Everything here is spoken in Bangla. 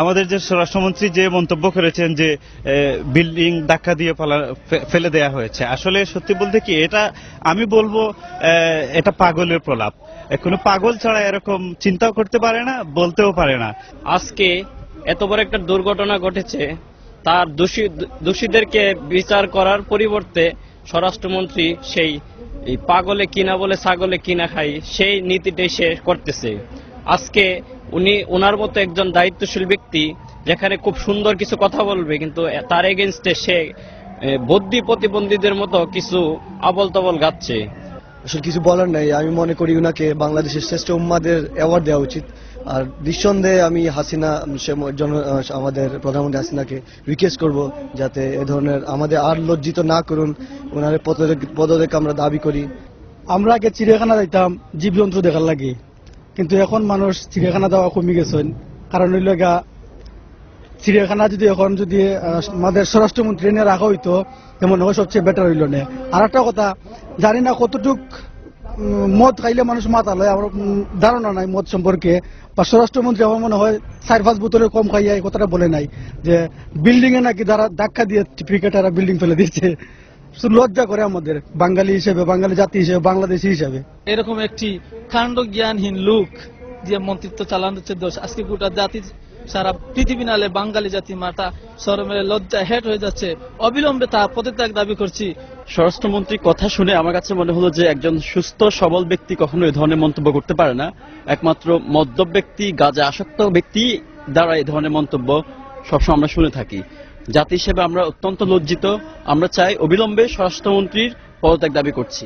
আমাদের যে স্বরাষ্ট্রমন্ত্রী যে মন্তব্য করেছেন যে বিল্ডিং ধাক্কা দিয়ে ফেলে দেয়া হয়েছে, আসলে সত্যি বলতে কি এটা আমি বলবো এটা পাগলের প্রলাপ। কোনো পাগল ছাড়া এরকম চিন্তাও করতে পারে না, বলতেও পারে না। আজকে এত বড় একটা দুর্ঘটনা ঘটেছে, তার দোষীদেরকে বিচার করার পরিবর্তে স্বরাষ্ট্রমন্ত্রী সেই পাগলে কিনা বলে ছাগলে কিনা খাই সেই নীতিটাই সে করতেছে। আজকে ওনার মতো একজন দায়িত্বশীল ব্যক্তি যেখানে খুব সুন্দর কিছু কথা বলবে, কিন্তু তার এগেনস্টে সে বুদ্ধি প্রতিবন্ধীদের মতো কিছু আবল তবল গাচ্ছে। আসলে কিছু বলার নাই। আমি মনে করি উনাকে বাংলাদেশের শ্রেষ্ঠ উম্মাদের অ্যাওয়ার্ড দেওয়া উচিত। আর নিঃসন্দেহে আমি আমাদের প্রধানমন্ত্রী হাসিনাকে রিকোয়েস্ট করব যাতে এ ধরনের আমাদের আর লজ্জিত না করুন, ওনার পদত্যাগ আমরা দাবি করি। আমরা আগে চিড়িয়াখানা যাইতাম জীবজন্তু দেখার লাগে, কিন্তু এখন মানুষ চিড়িয়াখানা যাওয়া কমে গেছেন। কারণ হইল চিড়িয়াখানা যদি এখন যদি আমাদের স্বরাষ্ট্রমন্ত্রী নিয়ে রাখা হইতো তেমন হয় সবচেয়ে বেটার হইল না। আর একটা কথা, জানি না কতটুক মদ খাইলে মানুষ মাথা লয়, আমার ধারণা নাই মদ সম্পর্কে। বা স্বরাষ্ট্রমন্ত্রী আমার মনে হয় 4-5 বোতলের কম খাইয়া এই কথাটা বলে নাই যে বিল্ডিং এ নাকি যারা ধাক্কা দিয়ে ক্রিকেটাররা বিল্ডিং ফেলে দিচ্ছে। লজ্জা করে আমাদের বাঙালি হিসেবে, বাঙালি জাতি হিসেবে, বাংলাদেশি হিসেবে। এরকম একটি কাণ্ড জ্ঞানহীন লোক যে মন্ত্রিত্ব চালানোচ্ছে দোষ, আজকে গোটা জাতি সারা পৃথিবী নালে বাঙালি জাতি মাথা শরমে লজ্জা হেট হয়ে যাচ্ছে। অবিলম্বে তার পদত্যাগ দাবি করছি। স্বরাষ্ট্রমন্ত্রীর কথা শুনে আমার কাছে মনে হলো যে একজন সুস্থ সবল ব্যক্তি কখনো এই ধরনের মন্তব্য করতে পারে না। একমাত্র মদ্যপ ব্যক্তি, গাঁজা আসক্ত ব্যক্তি দ্বারা এই ধরনের মন্তব্য সবসময় আমরা শুনে থাকি। জাতি হিসেবে আমরা অত্যন্ত লজ্জিত। আমরা চাই অবিলম্বে স্বরাষ্ট্রমন্ত্রীর পদত্যাগ দাবি করছি।